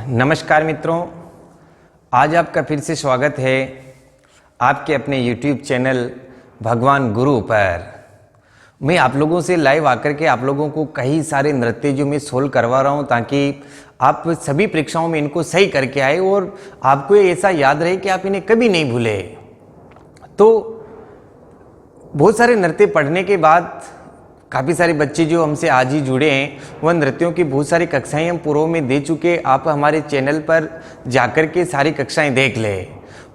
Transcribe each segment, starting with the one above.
नमस्कार मित्रों, आज आपका फिर से स्वागत है आपके अपने YouTube चैनल भगवान गुरु पर। मैं आप लोगों से लाइव आकर के आप लोगों को कई सारे नृत्य जो मैं सोल्व करवा रहा हूं ताकि आप सभी परीक्षाओं में इनको सही करके आए और आपको ऐसा याद रहे कि आप इन्हें कभी नहीं भूले। तो बहुत सारे नृत्य पढ़ने के बाद काफ़ी सारे बच्चे जो हमसे आज ही जुड़े हैं, वह नृत्यों की बहुत सारी कक्षाएं हम पूर्व में दे चुके। आप हमारे चैनल पर जाकर के सारी कक्षाएं देख लें।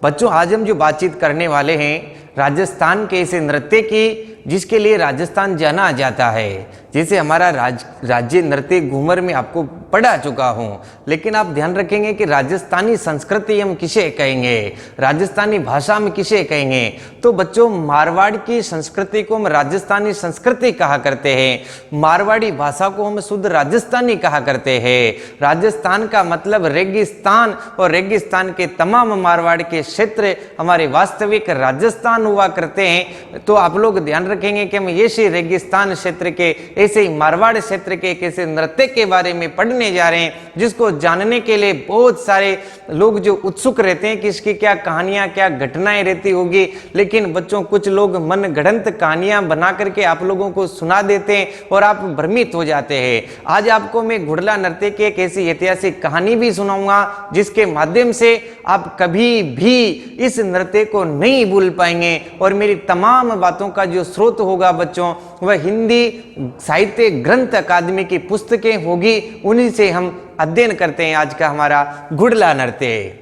बच्चों, आज हम जो बातचीत करने वाले हैं राजस्थान के ऐसे नृत्य की जिसके लिए राजस्थान जाना जाता है। जैसे हमारा राज्य नृत्य घूमर में आपको पढ़ा चुका हूं, लेकिन आप ध्यान रखेंगे कि राजस्थानी संस्कृति हम किसे कहेंगे, राजस्थानी भाषा में किसे कहेंगे। तो बच्चों, मारवाड़ की संस्कृति को हम राजस्थानी संस्कृति कहा करते हैं, मारवाड़ी भाषा को हम शुद्ध राजस्थानी कहा करते हैं। राजस्थान का मतलब रेगिस्तान, और रेगिस्तान के तमाम मारवाड़ के क्षेत्र हमारे वास्तविक राजस्थान हुआ करते हैं। तो आप लोग ध्यान रखेंगे कि हम ऐसे रेगिस्तान क्षेत्र के, ऐसे ही मारवाड़ क्षेत्र के एक ऐसे नृत्य के बारे में पढ़ने जा रहे हैं जिसको जानने के लिए बहुत सारे लोग जो उत्सुक रहते हैं कि इसकी क्या कहानियां, क्या घटनाएं रहती होगी। लेकिन बच्चों, कुछ लोग मन गढ़ंत कहानियां बना करके आप लोगों को सुना देते हैं और आप भ्रमित हो जाते हैं। आज आपको मैं घुड़ला नृत्य की एक ऐसी ऐतिहासिक कहानी भी सुनाऊंगा जिसके माध्यम से आप कभी भी इस नृत्य को नहीं भूल पाएंगे। और मेरी तमाम बातों का जो स्रोत होगा बच्चों, वह हिंदी साहित्य ग्रंथ अकादमी की पुस्तकें होगी, उन्हीं से हम अध्ययन करते हैं। आज का हमारा घुड़ला नृत्य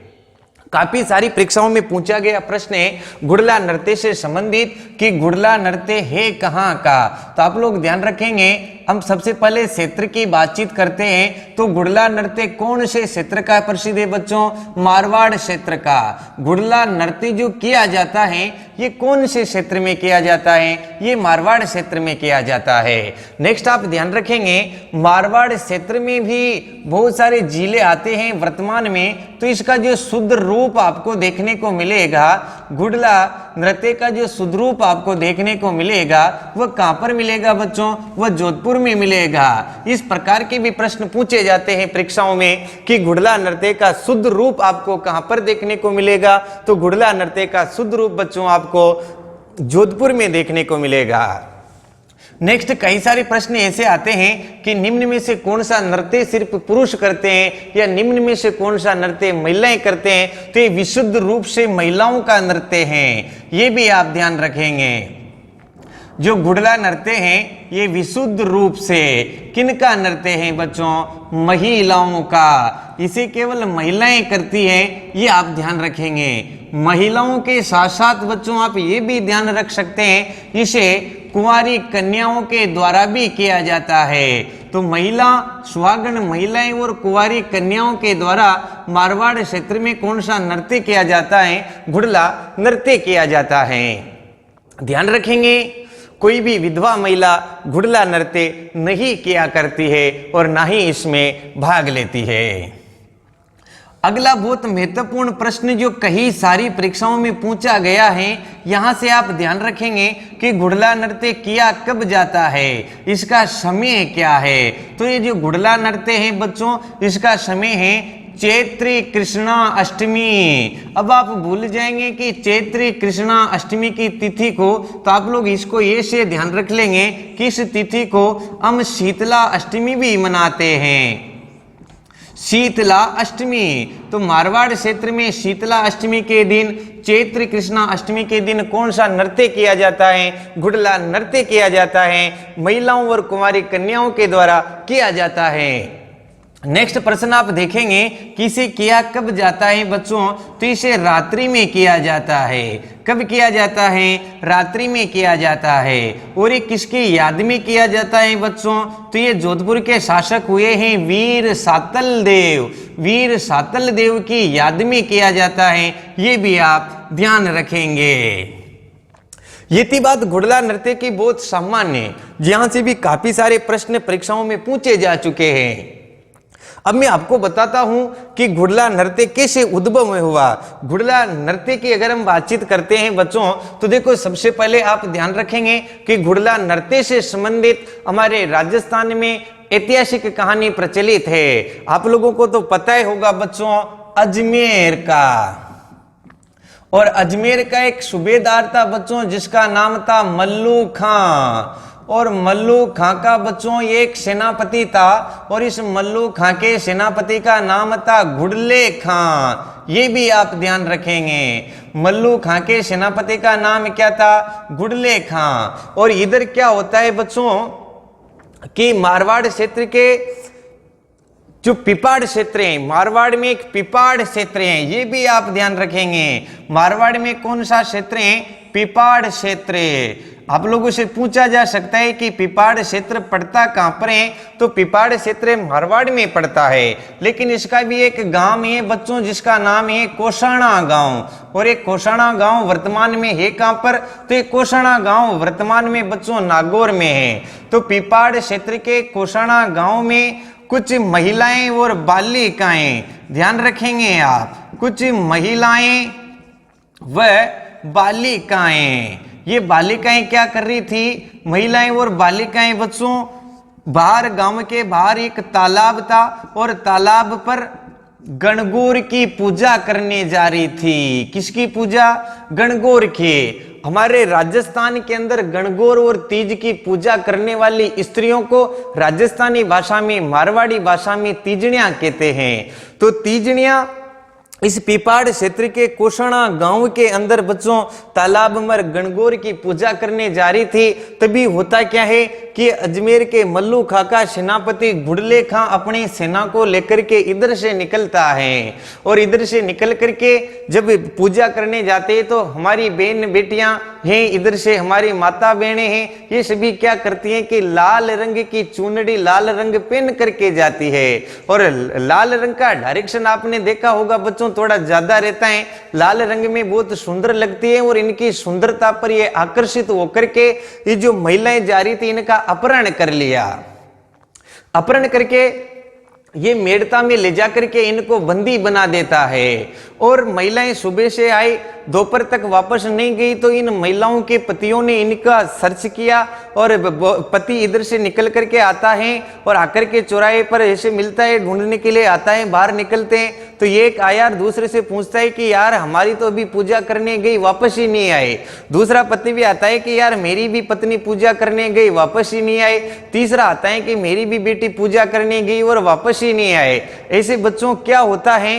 काफी सारी परीक्षाओं में पूछा गया प्रश्न है घुड़ला नृत्य से संबंधित कि घुड़ला नृत्य है कहाँ का। तो आप लोग ध्यान रखेंगे, हम सबसे पहले क्षेत्र की बातचीत करते हैं। तो घुड़ला नृत्य कौन से क्षेत्र का प्रसिद्ध है बच्चों? मारवाड़ क्षेत्र का। घुड़ला नृत्य जो किया जाता है ये कौन से क्षेत्र में किया जाता है? ये मारवाड़ क्षेत्र में किया जाता है। नेक्स्ट आप ध्यान रखेंगे, मारवाड़ क्षेत्र में भी बहुत सारे जिले आते हैं वर्तमान में। तो इसका जो शुद्ध रूप आपको देखने को मिलेगा, घुड़ला नृत्य का जो शुद्ध रूप आपको देखने को मिलेगा, वह कहां पर मिलेगा बच्चों? वह जोधपुर में मिलेगा। इस प्रकार के भी प्रश्न पूछे जाते हैं परीक्षाओं में कि घुड़ला नृत्य का शुद्ध रूप आपको कहां पर देखने को मिलेगा। तो घुड़ला नृत्य का शुद्ध रूप बच्चों आपको जोधपुर में देखने को मिलेगा। नेक्स्ट कई सारे प्रश्न ऐसे आते हैं कि निम्न में से कौन सा नृत्य सिर्फ पुरुष करते हैं या निम्न में से कौन सा नृत्य महिलाएं करते हैं। तो ये विशुद्ध रूप से महिलाओं का नृत्य है, ये भी आप ध्यान रखेंगे। जो घुड़ला नृत्य है ये विशुद्ध रूप से किनका नृत्य है बच्चों? महिलाओं का। इसे केवल महिलाएं करती हैं, ये आप ध्यान रखेंगे। महिलाओं के साथ साथ बच्चों आप ये भी ध्यान रख सकते हैं, इसे कुंवारी कन्याओं के द्वारा भी किया जाता है। तो महिला सुहागन महिलाएं और कुंवारी कन्याओं के द्वारा मारवाड़ क्षेत्र में कौन सा नृत्य किया जाता है? घुड़ला नृत्य किया जाता है। ध्यान रखेंगे, कोई भी विधवा महिला घुड़ला नृत्य नहीं किया करती है और ना ही इसमें भाग लेती है। अगला बहुत महत्वपूर्ण प्रश्न जो कई सारी परीक्षाओं में पूछा गया है, यहां से आप ध्यान रखेंगे कि घुड़ला नृत्य किया कब जाता है, इसका समय क्या है। तो ये जो घुड़ला नृत्य है बच्चों, इसका समय है चैत्री कृष्णा अष्टमी। अब आप भूल जाएंगे कि चैत्री कृष्णा अष्टमी की तिथि को, तो आप लोग इसको ये से ध्यान रख लेंगे कि इस तिथि को हम शीतला अष्टमी भी मनाते हैं। शीतला अष्टमी। तो मारवाड़ क्षेत्र में शीतला अष्टमी के दिन, चैत्र कृष्णा अष्टमी के दिन कौन सा नृत्य किया जाता है? घुड़ला नृत्य किया जाता है, महिलाओं और कुंवारी कन्याओं के द्वारा किया जाता है। नेक्स्ट प्रश्न आप देखेंगे कि इसे किया कब जाता है बच्चों? तो इसे रात्रि में किया जाता है। कब किया जाता है? रात्रि में किया जाता है। और ये किसकी याद में किया जाता है बच्चों? तो ये जोधपुर के शासक हुए हैं वीर सातल देव। वीर सातल देव की याद में किया जाता है, ये भी आप ध्यान रखेंगे। ये थी बात घुड़ला नृत्य की बहुत सामान्य, जहां से भी काफी सारे प्रश्न परीक्षाओं में पूछे जा चुके हैं। अब मैं आपको बताता हूं कि घुड़ला नृत्य कैसे उद्भव में हुआ। घुड़ला नृत्य की अगर हम बातचीत करते हैं बच्चों, तो देखो सबसे पहले आप ध्यान रखेंगे कि घुड़ला नृत्य से संबंधित हमारे राजस्थान में ऐतिहासिक कहानी प्रचलित है। आप लोगों को तो पता ही होगा बच्चों, अजमेर का। और अजमेर का एक सूबेदार था बच्चों जिसका नाम था मल्लू खां। और मल्लू खां का बच्चों ये एक सेनापति था और इस मल्लू खां के सेनापति का नाम था घुड़ले खां। ये भी आप ध्यान रखेंगे, मल्लू खां के सेनापति का नाम क्या था? घुड़ले खां। और इधर क्या होता है बच्चों कि मारवाड़ क्षेत्र के जो पिपाड़ क्षेत्र हैं, मारवाड़ में एक पिपाड़ क्षेत्र है, ये भी आप ध्यान रखेंगे। मारवाड़ में कौन सा क्षेत्र है? पिपाड़ क्षेत्र। आप लोगों से पूछा जा सकता है कि पिपाड़ क्षेत्र पड़ता कहां पर है, तो पिपाड़ क्षेत्र मारवाड़ में पड़ता है। लेकिन इसका भी एक गांव है बच्चों जिसका नाम है कोसाणा गांव। और एक कोसाणा गांव वर्तमान में है कहां पर? तो एक कोसाणा गांव वर्तमान में बच्चों नागौर में है। तो पिपाड़ क्षेत्र के कोसाणा गांव में कुछ महिलाएं और बालिकाएं, ध्यान रखेंगे आप, कुछ महिलाएं व बालिकाएं, ये बालिकाएं क्या कर रही थी? महिलाएं और बालिकाएं बच्चों बाहर, गांव के बाहर एक तालाब था और तालाब पर गणगौर की पूजा करने जा रही थी। किसकी पूजा? गणगौर की। हमारे राजस्थान के अंदर गणगौर और तीज की पूजा करने वाली स्त्रियों को राजस्थानी भाषा में, मारवाड़ी भाषा में तीजड़ियां कहते हैं। तो तीजड़ियां इस पिपाड़ क्षेत्र के कोसाणा गांव के अंदर बच्चों तालाब में गणगौर की पूजा करने जा रही थी। तभी होता क्या है कि अजमेर के मल्लू खां का सेनापति घुड़ले खां अपनी सेना को लेकर के इधर से निकलता है। और इधर से निकल करके जब पूजा करने जाते हैं तो हमारी बहन बेटियां हैं, इधर से हमारी माता बहनें हैं, ये सभी क्या करती हैं कि लाल रंग की चुनड़ी, लाल रंग पहन करके जाती है। और लाल रंग का डायरेक्शन आपने देखा होगा बच्चों थोड़ा ज्यादा रहता है, लाल रंग में बहुत सुंदर लगती है। और इनकी सुंदरता पर ये आकर्षित होकर के ये जो महिलाएं जा रही थी इनका अपहरण कर लिया। अपहरण करके ये मेड़ता में ले जाकर के इनको बंदी बना देता है। और महिलाएं सुबह से आई, दोपहर तक वापस नहीं गई, तो इन महिलाओं के पतियों ने इनका सर्च किया। और पति इधर से निकल करके आता है और आकर के चौराहे पर ऐसे मिलता है, ढूंढने के लिए आता है, बाहर निकलते हैं तो ये एक आयार दूसरे से पूछता है कि यार हमारी तो अभी पूजा करने गई, वापस ही नहीं आए। दूसरा पति भी आता है कि यार मेरी भी पत्नी पूजा करने गई, वापस ही नहीं आए। तीसरा आता है कि मेरी भी बेटी पूजा करने गई और वापस ही नहीं आए। ऐसे बच्चों क्या होता है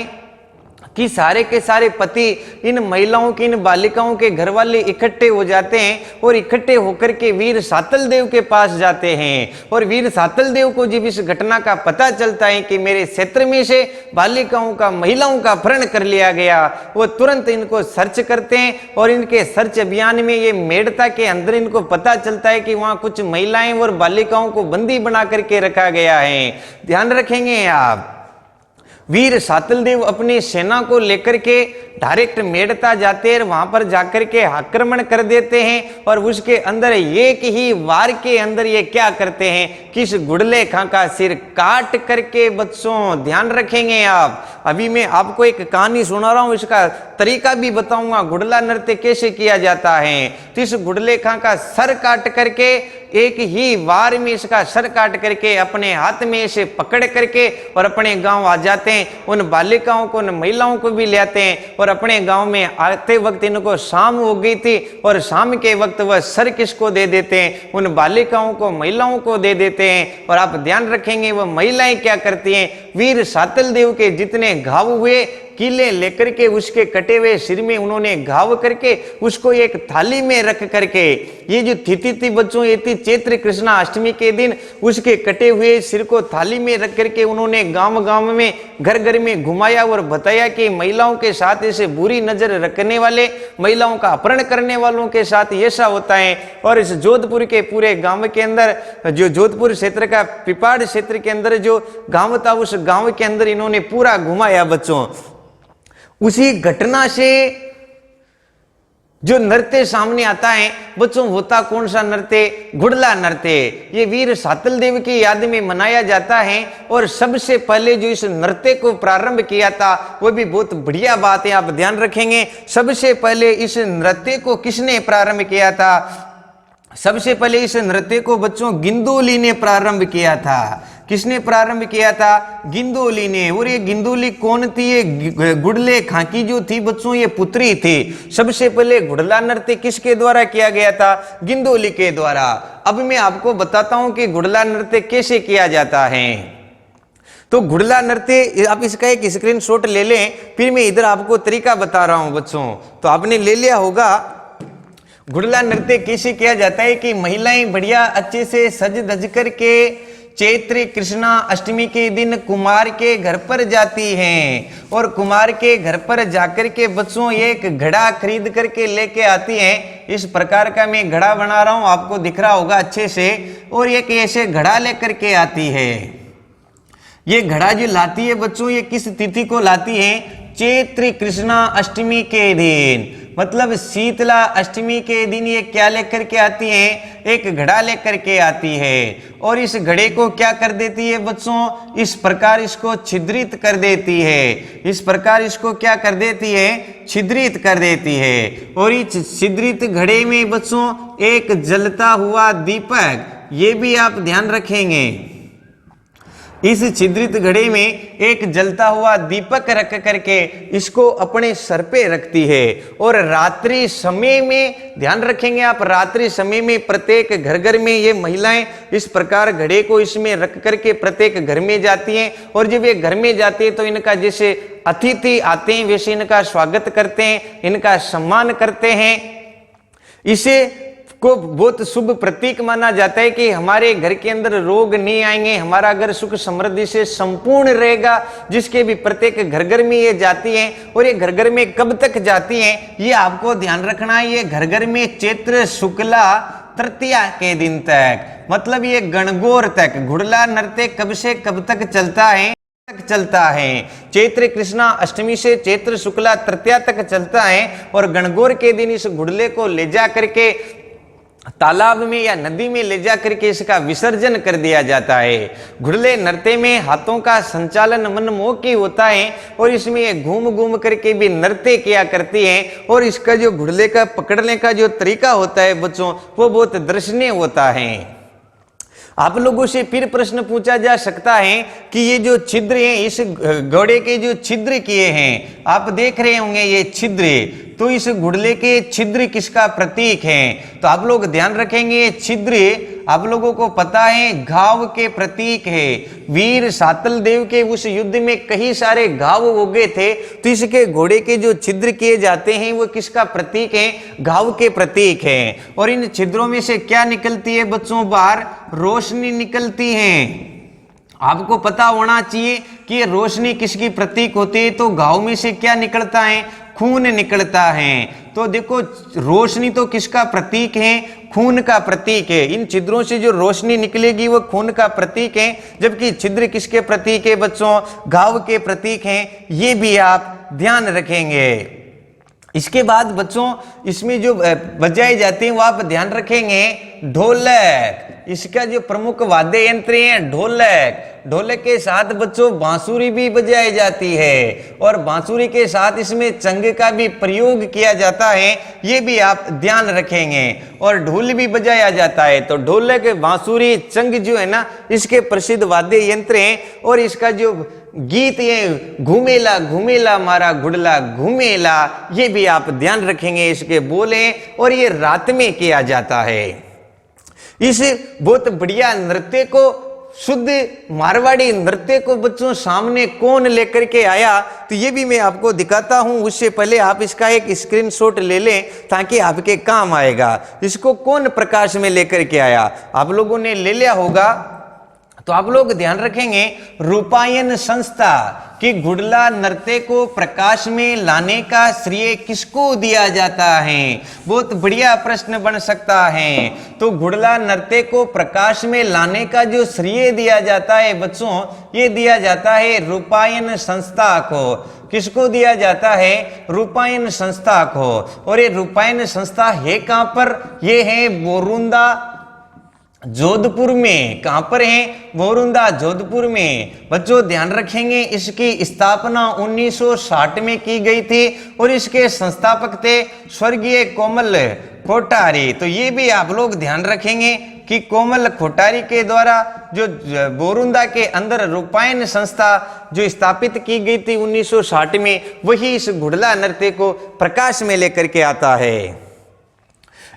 कि सारे के सारे पति इन महिलाओं के, इन बालिकाओं के घर वाले इकट्ठे हो जाते हैं और इकट्ठे होकर के वीर सातल देव के पास जाते हैं। और वीर सातल देव को जब इस घटना का पता चलता है कि मेरे क्षेत्र में से बालिकाओं का, महिलाओं का अपहरण कर लिया गया, वो तुरंत इनको सर्च करते हैं। और इनके सर्च अभियान में ये मेड़ता के अंदर इनको पता चलता है कि वहां कुछ महिलाएं और बालिकाओं को बंदी बना करके रखा गया है। ध्यान रखेंगे आप, वीर सातल देव अपनी सेना को लेकर के डायरेक्ट मेड़ता जाते हैं, वहां पर जाकर के आक्रमण कर देते हैं। और उसके अंदर एक ही वार के अंदर ये क्या करते हैं कि इस घुड़ले खां का सिर काट करके, बच्चों ध्यान रखेंगे आप, अभी मैं आपको एक कहानी सुना रहा हूं, इसका तरीका भी बताऊंगा, घुड़ला नृत्य कैसे किया जाता है। तो इस घुड़ले खां का सर काट करके, एक ही वार में इसका सर काट करके अपने हाथ में इसे पकड़ करके और अपने गांव आ जाते हैं। उन बालिकाओं को, उन महिलाओं को भी ले आते हैं और अपने गांव में आते वक्त इनको शाम हो गई थी और शाम के वक्त वह सर किसको दे देते हैं? उन बालिकाओं को, महिलाओं को दे देते हैं। और आप ध्यान रखेंगे वह महिलाएं क्या करती हैं, वीर सातल देव के जितने घाव हुए कीले लेकर के उसके कटे हुए सिर में उन्होंने घाव करके उसको एक थाली में रख करके, ये जो तिथि थी बच्चों, ये थी चैत्र कृष्णा अष्टमी के दिन, उसके कटे हुए सिर को थाली में रख करके उन्होंने गांव गांव में, घर घर में घुमाया और बताया कि महिलाओं के साथ ऐसे बुरी नजर रखने वाले, महिलाओं का अपहरण करने वालों के साथ ऐसा होता है। और इस जोधपुर के पूरे गांव के अंदर, जो जोधपुर क्षेत्र का पिपाड़ क्षेत्र के अंदर जो गांव था, उस गांव के अंदर इन्होंने पूरा घुमाया बच्चों। उसी घटना से जो नृत्य सामने आता है बच्चों, होता कौन सा नृत्य? घुड़ला नृत्य। ये वीर सातल देव की याद में मनाया जाता है। और सबसे पहले जो इस नृत्य को प्रारंभ किया था, वो भी बहुत बढ़िया बात है, आप ध्यान रखेंगे। सबसे पहले इस नृत्य को किसने प्रारंभ किया था? सबसे पहले इस नृत्य को बच्चों गिंदोली ने प्रारंभ किया था। किसने प्रारंभ किया था? गिंदोली ने। और ये गिंदोली कौन थी? ये गुड़ले खां की जो थी बच्चों, ये पुत्री थी। सबसे पहले घुड़ला नृत्य किसके द्वारा किया गया था? गिंदोली के द्वारा। अब मैं आपको बताता हूं कि घुड़ला नृत्य कैसे किया जाता है। तो घुड़ला नृत्य, आप इसका एक स्क्रीनशॉट ले लें, फिर मैं इधर आपको तरीका बता रहा हूं बच्चों। तो आपने ले लिया होगा। घुड़ला नृत्य कैसे किया जाता है कि महिलाएं बढ़िया अच्छे से सज धज करके चैत्र कृष्णा अष्टमी के दिन कुमार के घर पर जाती हैं और कुमार के घर पर जाकर के बच्चों एक घड़ा खरीद करके लेके आती हैं। इस प्रकार का मैं घड़ा बना रहा हूं, आपको दिख रहा होगा अच्छे से। और एक ऐसे घड़ा लेकर के आती है। ये घड़ा जो लाती है बच्चों, ये किस तिथि को लाती है? चैत्र कृष्णा अष्टमी के दिन, मतलब शीतला अष्टमी के दिन ये क्या लेकर के आती है? एक घड़ा लेकर के आती है। और इस घड़े को क्या कर देती है बच्चों? इस प्रकार इसको छिद्रित कर देती है। इस प्रकार इसको क्या कर देती है? छिद्रित कर देती है। और इस छिद्रित घड़े में बच्चों एक जलता हुआ दीपक, ये भी आप ध्यान रखेंगे। इस छिद्रित घड़े में एक जलता हुआ दीपक रख करके इसको अपने सर पे रखती है। और रात्रि समय में, ध्यान रखेंगे आप, रात्रि समय में प्रत्येक घर घर में ये महिलाएं इस प्रकार घड़े को इसमें रख करके प्रत्येक घर में जाती हैं। और जब ये घर में जाती है तो इनका जैसे अतिथि आते हैं वैसे इनका स्वागत करते हैं, इनका सम्मान करते हैं। इसे को बहुत शुभ प्रतीक माना जाता है कि हमारे घर के अंदर रोग नहीं आएंगे, हमारा घर सुख समृद्धि से संपूर्ण रहेगा। जिसके भी प्रत्येक घर घर में ये जाती हैं। और ये घर घर में कब तक जाती हैं ये आपको ध्यान रखना है। ये घर घर में चैत्र शुक्ला तृतीया के दिन तक, मतलब ये गणगौर तक घुड़ला नृत्य कब से कब तक चलता है? चलता है चैत्र कृष्णा अष्टमी से चैत्र शुक्ला तृतीया तक चलता है। और गणगौर के दिन इस घुड़ले को ले जा करके तालाब में या नदी में ले जा करके इसका विसर्जन कर दिया जाता है। घुड़ले नृत्य में हाथों का संचालन मनमोहक होता है और इसमें ये घूम घूम करके भी नृत्य किया करती है। और इसका जो घुड़ले का पकड़ने का जो तरीका होता है बच्चों, वो बहुत दर्शनीय होता है। आप लोगों से फिर प्रश्न पूछा जा सकता है कि ये जो छिद्र हैं, इस घोड़े के जो छिद्र किए हैं, आप देख रहे होंगे ये छिद्र, तो इस घुड़ले के छिद्र किसका प्रतीक है? तो आप लोग ध्यान रखेंगे ये छिद्र आप लोगों को पता है घाव के प्रतीक है। वीर सातल देव के उस युद्ध में कई सारे घाव हो गए थे, तो इसके घोड़े के जो छिद्र किए जाते हैं वो किसका प्रतीक है? घाव के प्रतीक है। और इन छिद्रों में से क्या निकलती है बच्चों? बाहर रोशनी निकलती है। आपको पता होना चाहिए कि ये रोशनी किसकी प्रतीक होती है। तो घाव में से क्या निकलता है? खून निकलता है। तो देखो रोशनी तो किसका प्रतीक है? खून का प्रतीक है। इन छिद्रों से जो रोशनी निकलेगी वो खून का प्रतीक है, जबकि छिद्र किसके प्रतीक है बच्चों? घाव के प्रतीक हैं। ये भी आप ध्यान रखेंगे। इसके बाद बच्चों इसमें जो बजाए जाते हैं वो आप ध्यान रखेंगे। ढोलक, इसका जो प्रमुख वाद्य यंत्र है ढोलक। ढोलक के साथ बच्चों बांसुरी भी बजाई जाती है और बांसुरी के साथ इसमें चंग का भी प्रयोग किया जाता है, ये भी आप ध्यान रखेंगे। और ढोल भी बजाया जाता है। तो ढोलक, बांसुरी, चंग जो है ना, इसके प्रसिद्ध वाद्य यंत्र हैं। और इसका जो गीत ये घूमेला घूमेला मारा घुड़ला घूमेला, ये भी आप ध्यान रखेंगे इसके बोले। और ये रात में किया जाता है। इस बहुत बढ़िया नृत्य को, शुद्ध मारवाड़ी नृत्य को बच्चों सामने कौन लेकर के आया, तो ये भी मैं आपको दिखाता हूं। उससे पहले आप इसका एक स्क्रीनशॉट ले लें ताकि आपके काम आएगा। इसको कौन प्रकाश में लेकर के आया, आप लोगों ने ले लिया होगा। तो आप लोग ध्यान रखेंगे रूपायन संस्था कि घुड़ला नृत्य को प्रकाश में लाने का श्रेय किसको दिया जाता है? बहुत बढ़िया प्रश्न बन सकता है। तो घुड़ला नृत्य को प्रकाश में लाने का जो श्रेय दिया जाता है बच्चों, ये दिया जाता है रूपायन संस्था को। किसको दिया जाता है? रूपायन संस्था को। और ये रूपायन संस्था है कहां पर? ये है बोरुंदा जोधपुर में। कहां पर है? बोरुंदा जोधपुर में। बच्चों ध्यान रखेंगे इसकी स्थापना 1960 में की गई थी और इसके संस्थापक थे स्वर्गीय कोमल कोठारी। तो ये भी आप लोग ध्यान रखेंगे कि कोमल कोठारी के द्वारा जो बोरुंदा के अंदर रूपायन संस्था जो स्थापित की गई थी 1960 में, वही इस घुड़ला नृत्य को प्रकाश में लेकर के आता है।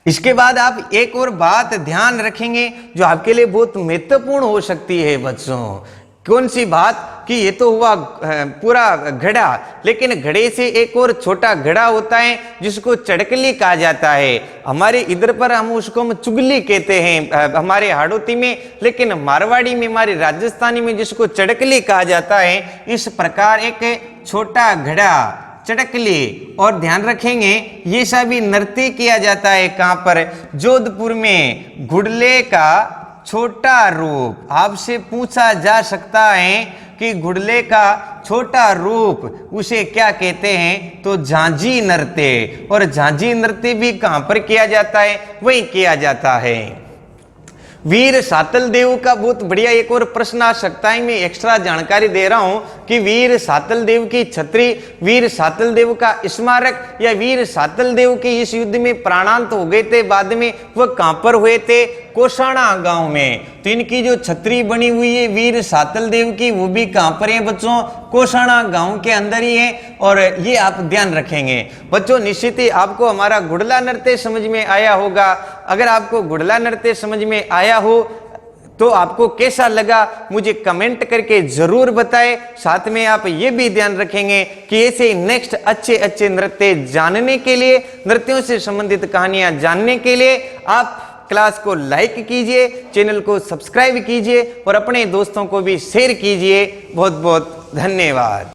इसके बाद आप एक और बात ध्यान रखेंगे जो आपके लिए बहुत महत्वपूर्ण हो सकती है बच्चों। कौन सी बात कि ये तो हुआ पूरा घड़ा, लेकिन घड़े से एक और छोटा घड़ा होता है जिसको चड़कली कहा जाता है। हमारे इधर पर हम उसको चुगली कहते हैं हमारे हाड़ौती में, लेकिन मारवाड़ी में, हमारे राजस्थानी में जिसको चड़कली कहा जाता है। इस प्रकार एक छोटा घड़ा चड़कली, और ध्यान रखेंगे ये सभी नृत्य किया जाता है कहां पर, जोधपुर में। घुड़ले का छोटा रूप, आपसे पूछा जा सकता है कि घुड़ले का छोटा रूप उसे क्या कहते हैं, तो झांझी नृत्य। और झांझी नृत्य भी कहां पर किया जाता है, वहीं किया जाता है। वीर सातल देव का बहुत बढ़िया एक और प्रश्न आ सकता है, मैं एक्स्ट्रा जानकारी दे रहा हूं कि वीर सातल देव की छत्री, वीर सातल देव का स्मारक, या वीर सातल देव के इस युद्ध में प्राणांत हो गए थे बाद में, वह कहां पर हुए थे, कोसाणा गांव में। तो इनकी जो छतरी बनी हुई है वीर सातल देव की, वो भी कहां पर है बच्चों, कोसाणा गांव के अंदर ही है। और ये आप ध्यान रखेंगे बच्चों। निश्चित ही आपको हमारा घुड़ला नृत्य समझ में आया होगा। अगर आपको घुड़ला नृत्य समझ में आया हो तो आपको कैसा लगा मुझे कमेंट करके जरूर बताएं। साथ में आप ये भी ध्यान रखेंगे कि ऐसे नेक्स्ट अच्छे अच्छे नृत्य जानने के लिए, नृत्यों से संबंधित कहानियां जानने के लिए आप क्लास को लाइक कीजिए, चैनल को सब्सक्राइब कीजिए और अपने दोस्तों को भी शेयर कीजिए। बहुत बहुत धन्यवाद।